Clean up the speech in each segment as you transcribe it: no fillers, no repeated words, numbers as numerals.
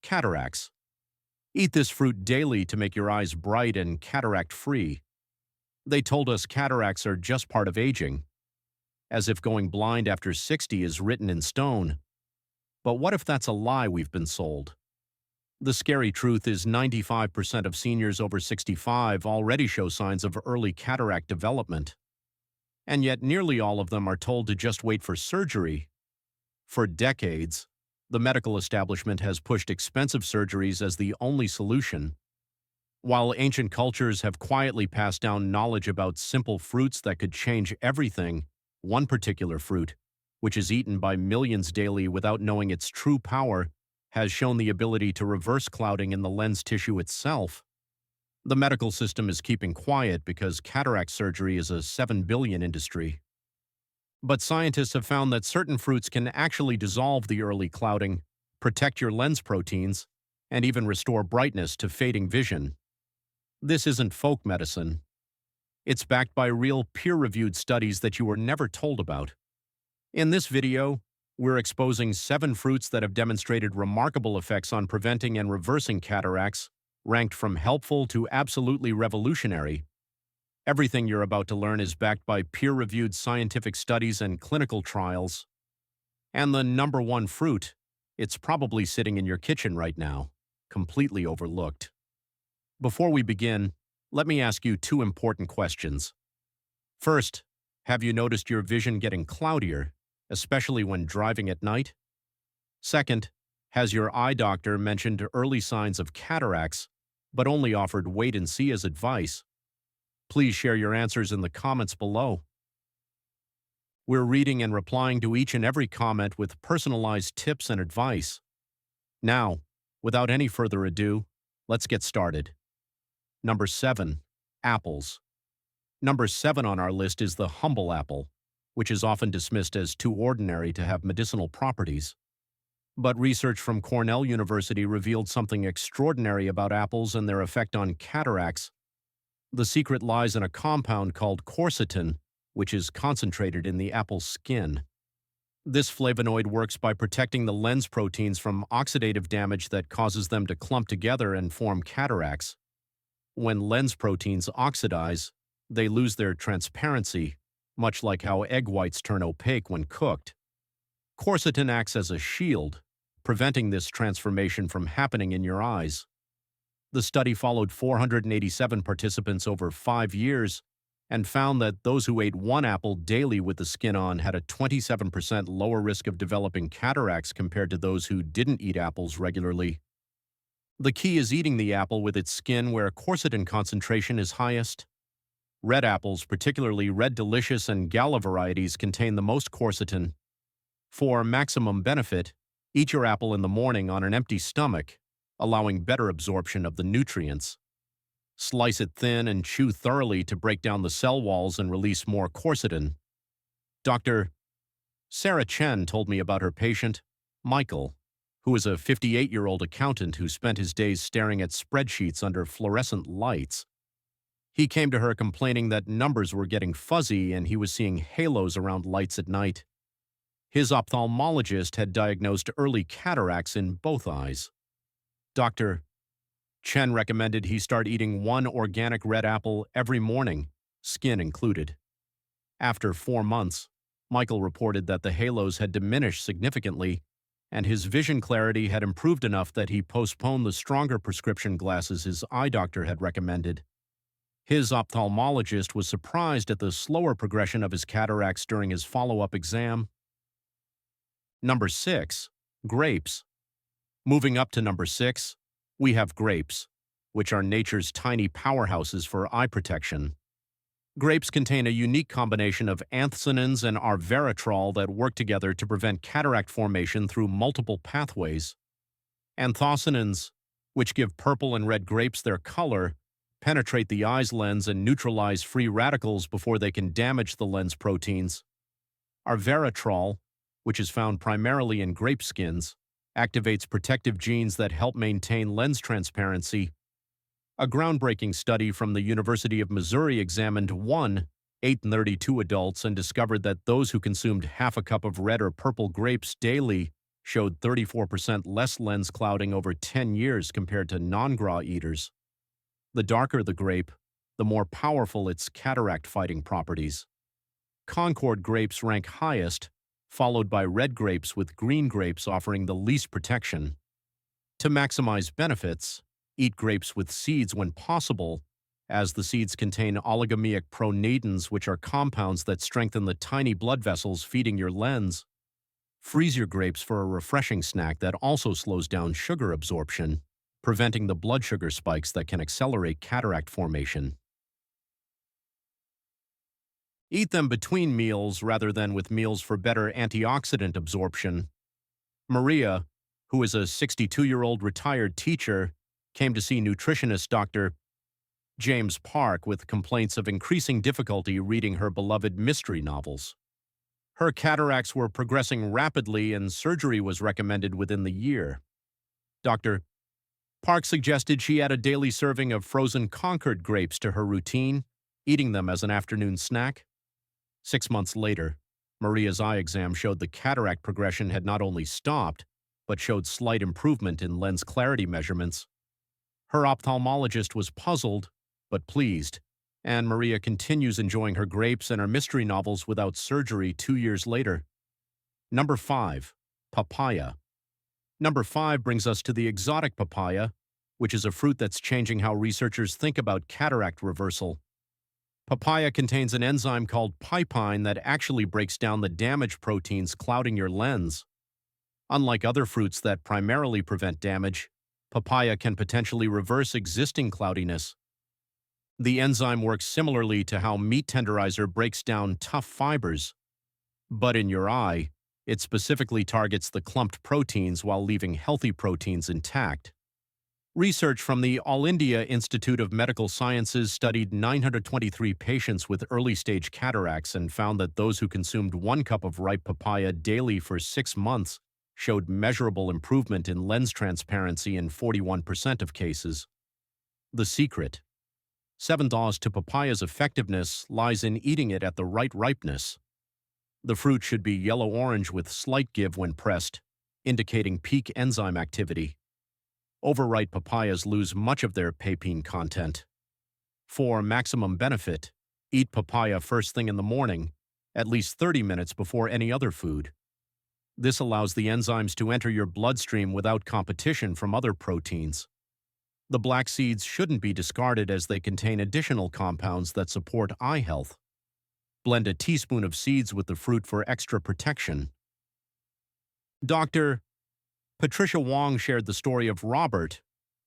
Cataracts. Eat this fruit daily to make your eyes bright and cataract-free. They told us cataracts are just part of aging, as if going blind after 60 is written in stone. But what if that's a lie we've been sold? The scary truth is 95% of seniors over 65 already show signs of early cataract development. And yet nearly all of them are told to just wait for surgery. For decades, the medical establishment has pushed expensive surgeries as the only solution. While ancient cultures have quietly passed down knowledge about simple fruits that could change everything, one particular fruit, which is eaten by millions daily without knowing its true power, has shown the ability to reverse clouding in the lens tissue itself. The medical system is keeping quiet because cataract surgery is a $7 billion industry. But scientists have found that certain fruits can actually dissolve the early clouding, protect your lens proteins, and even restore brightness to fading vision. This isn't folk medicine. It's backed by real peer-reviewed studies that you were never told about. In this video, we're exposing 7 fruits that have demonstrated remarkable effects on preventing and reversing cataracts, ranked from helpful to absolutely revolutionary. Everything you're about to learn is backed by peer-reviewed scientific studies and clinical trials. And the number 1 fruit, it's probably sitting in your kitchen right now, completely overlooked. Before we begin, let me ask you 2 important questions. First, have you noticed your vision getting cloudier, especially when driving at night? Second, has your eye doctor mentioned early signs of cataracts, but only offered wait and see as advice? Please share your answers in the comments below. We're reading and replying to each and every comment with personalized tips and advice. Now, without any further ado, let's get started. Number 7. Apples. Number 7 on our list is the humble apple, which is often dismissed as too ordinary to have medicinal properties. But research from Cornell University revealed something extraordinary about apples and their effect on cataracts. The secret lies in a compound called quercetin, which is concentrated in the apple's skin. This flavonoid works by protecting the lens proteins from oxidative damage that causes them to clump together and form cataracts. When lens proteins oxidize, they lose their transparency, much like how egg whites turn opaque when cooked. Quercetin acts as a shield, preventing this transformation from happening in your eyes. The study followed 487 participants over 5 years and found that those who ate 1 apple daily with the skin on had a 27% lower risk of developing cataracts compared to those who didn't eat apples regularly. The key is eating the apple with its skin where quercetin concentration is highest. Red apples, particularly Red Delicious and Gala varieties, contain the most quercetin. For maximum benefit, eat your apple in the morning on an empty stomach, allowing better absorption of the nutrients. Slice it thin and chew thoroughly to break down the cell walls and release more quercetin. Dr. Sarah Chen told me about her patient, Michael, who is a 58-year-old accountant who spent his days staring at spreadsheets under fluorescent lights. He came to her complaining that numbers were getting fuzzy and he was seeing halos around lights at night. His ophthalmologist had diagnosed early cataracts in both eyes. Dr. Chen recommended he start eating 1 organic red apple every morning, skin included. After 4 months, Michael reported that the halos had diminished significantly, and his vision clarity had improved enough that he postponed the stronger prescription glasses his eye doctor had recommended. His ophthalmologist was surprised at the slower progression of his cataracts during his follow-up exam. Number 6. Grapes. Moving up to number 6, we have grapes, which are nature's tiny powerhouses for eye protection. Grapes contain a unique combination of anthocyanins and resveratrol that work together to prevent cataract formation through multiple pathways. Anthocyanins, which give purple and red grapes their color, penetrate the eye's lens and neutralize free radicals before they can damage the lens proteins. Resveratrol, which is found primarily in grape skins, activates protective genes that help maintain lens transparency. A groundbreaking study from the University of Missouri examined 832 adults and discovered that those who consumed half a cup of red or purple grapes daily showed 34% less lens clouding over 10 years compared to non-GRA eaters. The darker the grape, the more powerful its cataract-fighting properties. Concord grapes rank highest, followed by red grapes with green grapes offering the least protection. To maximize benefits, eat grapes with seeds when possible, as the seeds contain oligomeric pronatins, which are compounds that strengthen the tiny blood vessels feeding your lens. Freeze your grapes for a refreshing snack that also slows down sugar absorption, preventing the blood sugar spikes that can accelerate cataract formation. Eat them between meals rather than with meals for better antioxidant absorption. Maria, who is a 62-year-old retired teacher, came to see nutritionist Dr. James Park with complaints of increasing difficulty reading her beloved mystery novels. Her cataracts were progressing rapidly and surgery was recommended within the year. Dr. Park suggested she add a daily serving of frozen Concord grapes to her routine, eating them as an afternoon snack. 6 months later, Maria's eye exam showed the cataract progression had not only stopped, but showed slight improvement in lens clarity measurements. Her ophthalmologist was puzzled, but pleased, and Maria continues enjoying her grapes and her mystery novels without surgery 2 years later. Number 5. Papaya. Number 5 brings us to the exotic papaya, which is a fruit that's changing how researchers think about cataract reversal. Papaya contains an enzyme called pipine that actually breaks down the damage proteins clouding your lens. Unlike other fruits that primarily prevent damage, papaya can potentially reverse existing cloudiness. The enzyme works similarly to how meat tenderizer breaks down tough fibers. But in your eye, it specifically targets the clumped proteins while leaving healthy proteins intact. Research from the All India Institute of Medical Sciences studied 923 patients with early-stage cataracts and found that those who consumed 1 cup of ripe papaya daily for 6 months showed measurable improvement in lens transparency in 41% of cases. The secret: 7 laws to papaya's effectiveness lies in eating it at the right ripeness. The fruit should be yellow-orange with slight give when pressed, indicating peak enzyme activity. Overripe papayas lose much of their papain content. For maximum benefit, eat papaya first thing in the morning, at least 30 minutes before any other food. This allows the enzymes to enter your bloodstream without competition from other proteins. The black seeds shouldn't be discarded as they contain additional compounds that support eye health. Blend a teaspoon of seeds with the fruit for extra protection. Dr. Patricia Wong shared the story of Robert,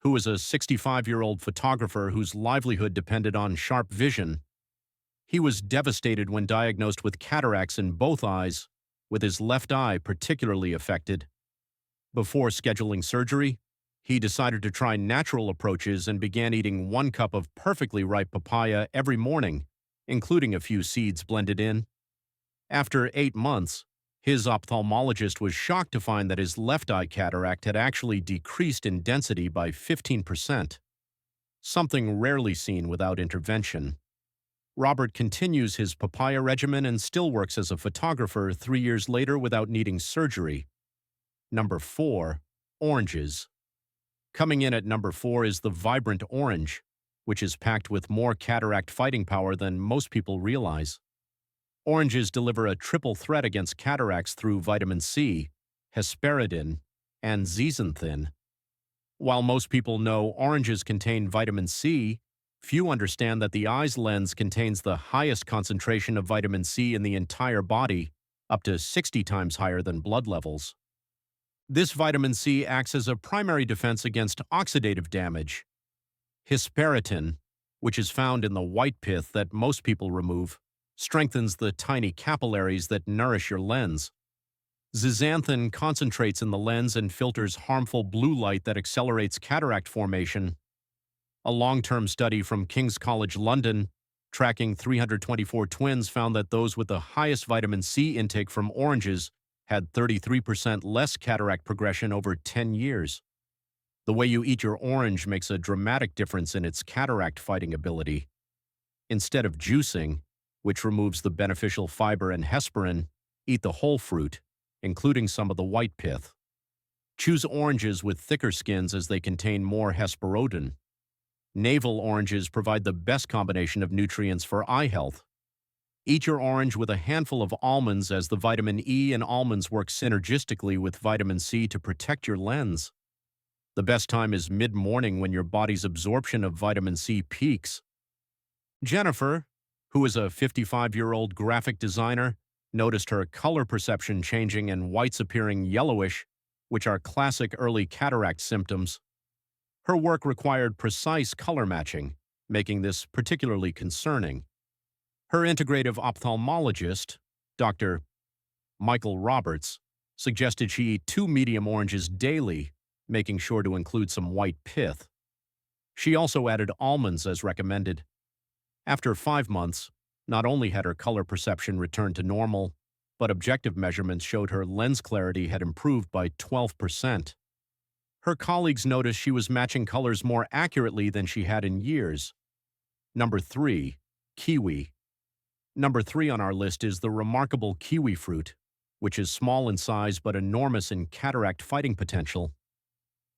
who was a 65-year-old photographer whose livelihood depended on sharp vision. He was devastated when diagnosed with cataracts in both eyes, with his left eye particularly affected. Before scheduling surgery, he decided to try natural approaches and began eating 1 cup of perfectly ripe papaya every morning, including a few seeds blended in. After 8 months, his ophthalmologist was shocked to find that his left eye cataract had actually decreased in density by 15%, something rarely seen without intervention. Robert continues his papaya regimen and still works as a photographer 3 years later without needing surgery. Number 4. Oranges. Coming in at number 4 is the vibrant orange, which is packed with more cataract fighting power than most people realize. Oranges deliver a triple threat against cataracts through vitamin C, hesperidin, and zeaxanthin. While most people know oranges contain vitamin C, few understand that the eye's lens contains the highest concentration of vitamin C in the entire body, up to 60 times higher than blood levels. This vitamin C acts as a primary defense against oxidative damage. Hesperidin, which is found in the white pith that most people remove, strengthens the tiny capillaries that nourish your lens. Zeaxanthin concentrates in the lens and filters harmful blue light that accelerates cataract formation. A long-term study from King's College London, tracking 324 twins, found that those with the highest vitamin C intake from oranges had 33% less cataract progression over 10 years. The way you eat your orange makes a dramatic difference in its cataract-fighting ability. Instead of juicing, which removes the beneficial fiber and hesperin, eat the whole fruit, including some of the white pith. Choose oranges with thicker skins as they contain more hesperodin. Navel oranges provide the best combination of nutrients for eye health. Eat your orange with a handful of almonds as the vitamin E in almonds work synergistically with vitamin C to protect your lens. The best time is mid-morning when your body's absorption of vitamin C peaks. Jennifer, who is a 55-year-old graphic designer, noticed her color perception changing and whites appearing yellowish, which are classic early cataract symptoms. Her work required precise color matching, making this particularly concerning. Her integrative ophthalmologist, Dr. Michael Roberts, suggested she eat 2 medium oranges daily, making sure to include some white pith. She also added almonds as recommended. After 5 months, not only had her color perception returned to normal, but objective measurements showed her lens clarity had improved by 12%. Her colleagues noticed she was matching colors more accurately than she had in years. Number 3. Kiwi. Number 3 on our list is the remarkable kiwi fruit, which is small in size but enormous in cataract fighting potential.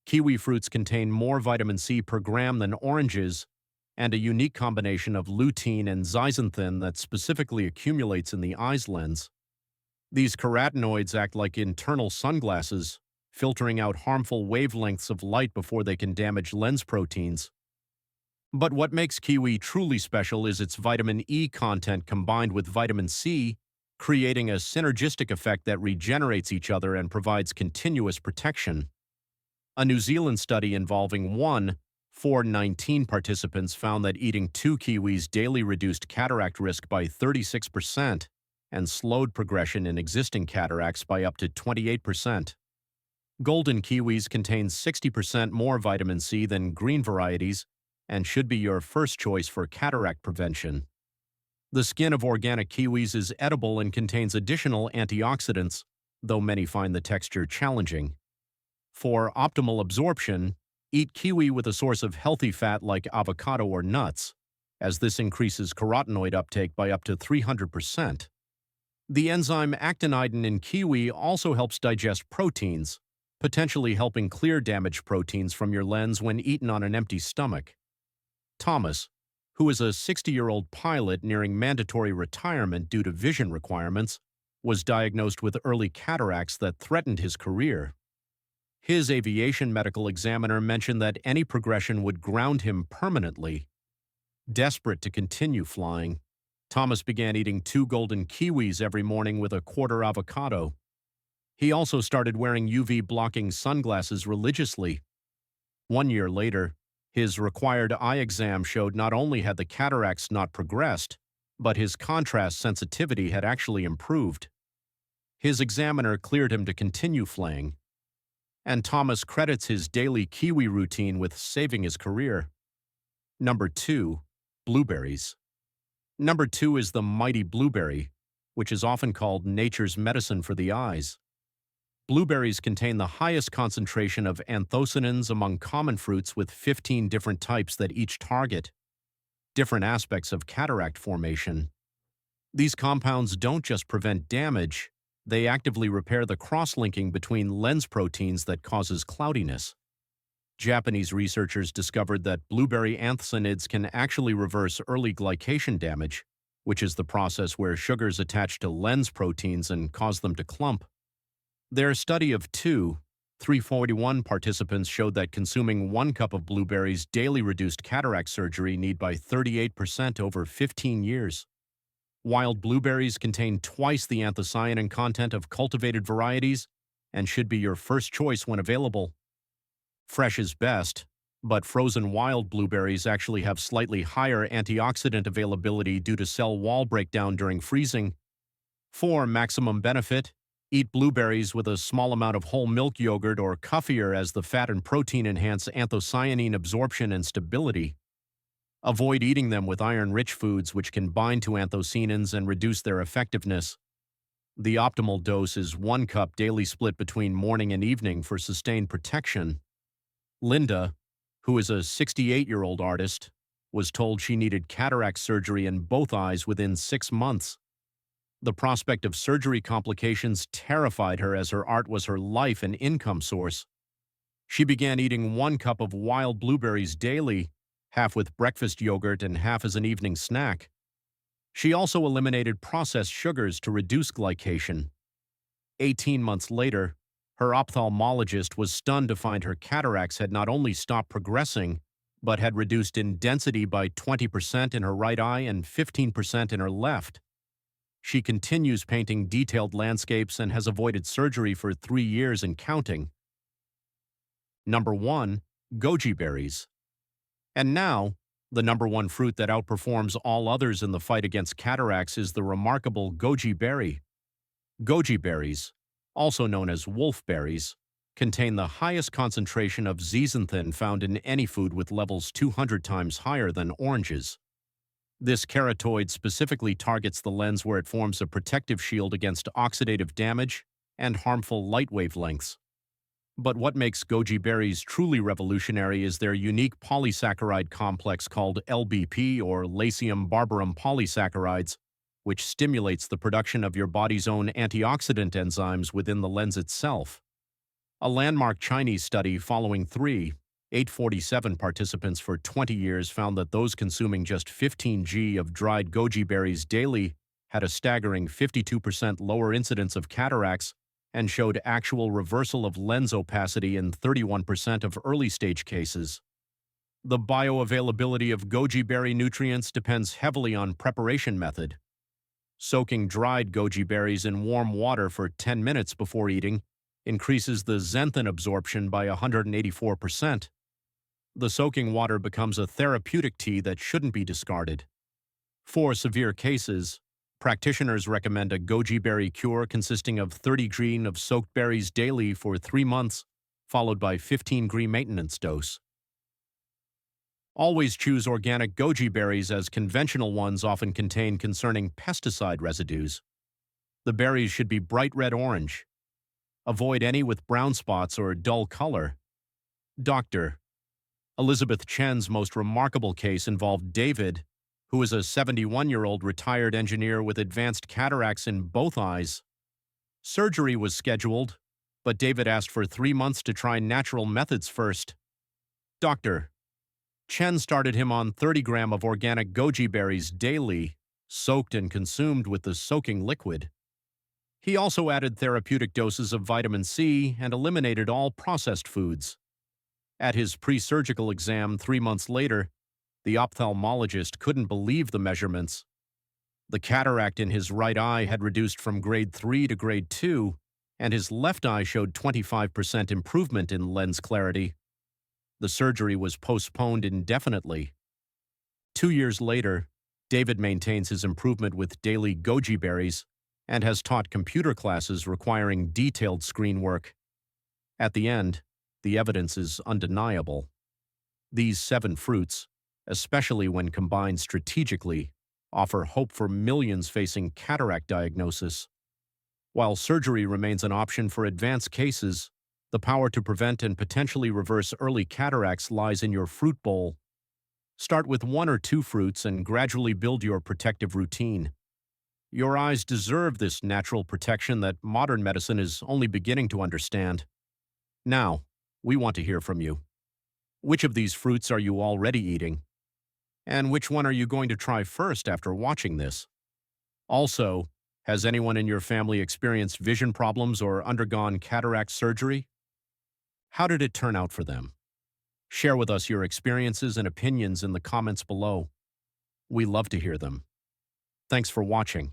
Kiwi fruits contain more vitamin C per gram than oranges, and a unique combination of lutein and zeaxanthin that specifically accumulates in the eye's lens. These carotenoids act like internal sunglasses, filtering out harmful wavelengths of light before they can damage lens proteins. But what makes kiwi truly special is its vitamin E content combined with vitamin C, creating a synergistic effect that regenerates each other and provides continuous protection. A New Zealand study involving 419 participants found that eating 2 kiwis daily reduced cataract risk by 36% and slowed progression in existing cataracts by up to 28%. Golden kiwis contain 60% more vitamin C than green varieties and should be your first choice for cataract prevention. The skin of organic kiwis is edible and contains additional antioxidants, though many find the texture challenging. For optimal absorption, eat kiwi with a source of healthy fat like avocado or nuts, as this increases carotenoid uptake by up to 300%. The enzyme actinidin in kiwi also helps digest proteins, potentially helping clear damaged proteins from your lens when eaten on an empty stomach. Thomas, who is a 60-year-old pilot nearing mandatory retirement due to vision requirements, was diagnosed with early cataracts that threatened his career. His aviation medical examiner mentioned that any progression would ground him permanently. Desperate to continue flying, Thomas began eating 2 golden kiwis every morning with a quarter avocado. He also started wearing UV-blocking sunglasses religiously. 1 year later, his required eye exam showed not only had the cataracts not progressed, but his contrast sensitivity had actually improved. His examiner cleared him to continue flying, and Thomas credits his daily kiwi routine with saving his career. Number 2. Blueberries. Number 2 is the mighty blueberry, which is often called nature's medicine for the eyes. Blueberries contain the highest concentration of anthocyanins among common fruits, with 15 different types that each target different aspects of cataract formation. These compounds don't just prevent damage, they actively repair the cross-linking between lens proteins that causes cloudiness. Japanese researchers discovered that blueberry anthocyanins can actually reverse early glycation damage, which is the process where sugars attach to lens proteins and cause them to clump. Their study of 341 participants showed that consuming 1 cup of blueberries daily reduced cataract surgery need by 38% over 15 years. Wild blueberries contain twice the anthocyanin content of cultivated varieties and should be your first choice when available. Fresh is best, but frozen wild blueberries actually have slightly higher antioxidant availability due to cell wall breakdown during freezing. For maximum benefit, eat blueberries with a small amount of whole milk yogurt or kefir, as the fat and protein enhance anthocyanin absorption and stability. Avoid eating them with iron-rich foods, which can bind to anthocyanins and reduce their effectiveness. The optimal dose is 1 cup daily, split between morning and evening for sustained protection. Linda, who is a 68-year-old artist, was told she needed cataract surgery in both eyes within 6 months. The prospect of surgery complications terrified her as her art was her life and income source. She began eating 1 cup of wild blueberries daily, half with breakfast yogurt and half as an evening snack. She also eliminated processed sugars to reduce glycation. 18 months later, her ophthalmologist was stunned to find her cataracts had not only stopped progressing, but had reduced in density by 20% in her right eye and 15% in her left. She continues painting detailed landscapes and has avoided surgery for 3 years and counting. Number 1. Goji berries. And now, the number 1 fruit that outperforms all others in the fight against cataracts is the remarkable goji berry. Goji berries, also known as wolf berries, contain the highest concentration of zeaxanthin found in any food, with levels 200 times higher than oranges. This carotenoid specifically targets the lens where it forms a protective shield against oxidative damage and harmful light wavelengths. But what makes goji berries truly revolutionary is their unique polysaccharide complex called LBP, or Lasium barbarum polysaccharides, which stimulates the production of your body's own antioxidant enzymes within the lens itself. A landmark Chinese study following 847 participants for 20 years found that those consuming just 15 g of dried goji berries daily had a staggering 52% lower incidence of cataracts and showed actual reversal of lens opacity in 31% of early-stage cases. The bioavailability of goji berry nutrients depends heavily on preparation method. Soaking dried goji berries in warm water for 10 minutes before eating increases the xanthan absorption by 184%. The soaking water becomes a therapeutic tea that shouldn't be discarded. For severe cases, practitioners recommend a goji berry cure consisting of 30 g of soaked berries daily for 3 months, followed by 15 g maintenance dose. Always choose organic goji berries, as conventional ones often contain concerning pesticide residues. The berries should be bright red-orange. Avoid any with brown spots or dull color. Dr. Elizabeth Chen's most remarkable case involved David, who is a 71-year-old retired engineer with advanced cataracts in both eyes. Surgery was scheduled, but David asked for 3 months to try natural methods first. Dr. Chen started him on 30 g of organic goji berries daily, soaked and consumed with the soaking liquid. He also added therapeutic doses of vitamin C and eliminated all processed foods. At his pre-surgical exam 3 months later, the ophthalmologist couldn't believe the measurements. The cataract in his right eye had reduced from grade 3 to grade 2, and his left eye showed 25% improvement in lens clarity. The surgery was postponed indefinitely. 2 years later, David maintains his improvement with daily goji berries and has taught computer classes requiring detailed screen work. At the end, the evidence is undeniable. These 7 fruits, especially when combined strategically, offer hope for millions facing cataract diagnosis. While surgery remains an option for advanced cases, the power to prevent and potentially reverse early cataracts lies in your fruit bowl. Start with 1 or 2 fruits and gradually build your protective routine. Your eyes deserve this natural protection that modern medicine is only beginning to understand. Now, we want to hear from you. Which of these fruits are you already eating? And which one are you going to try first after watching this? Also, has anyone in your family experienced vision problems or undergone cataract surgery? How did it turn out for them? Share with us your experiences and opinions in the comments below. We love to hear them. Thanks for watching.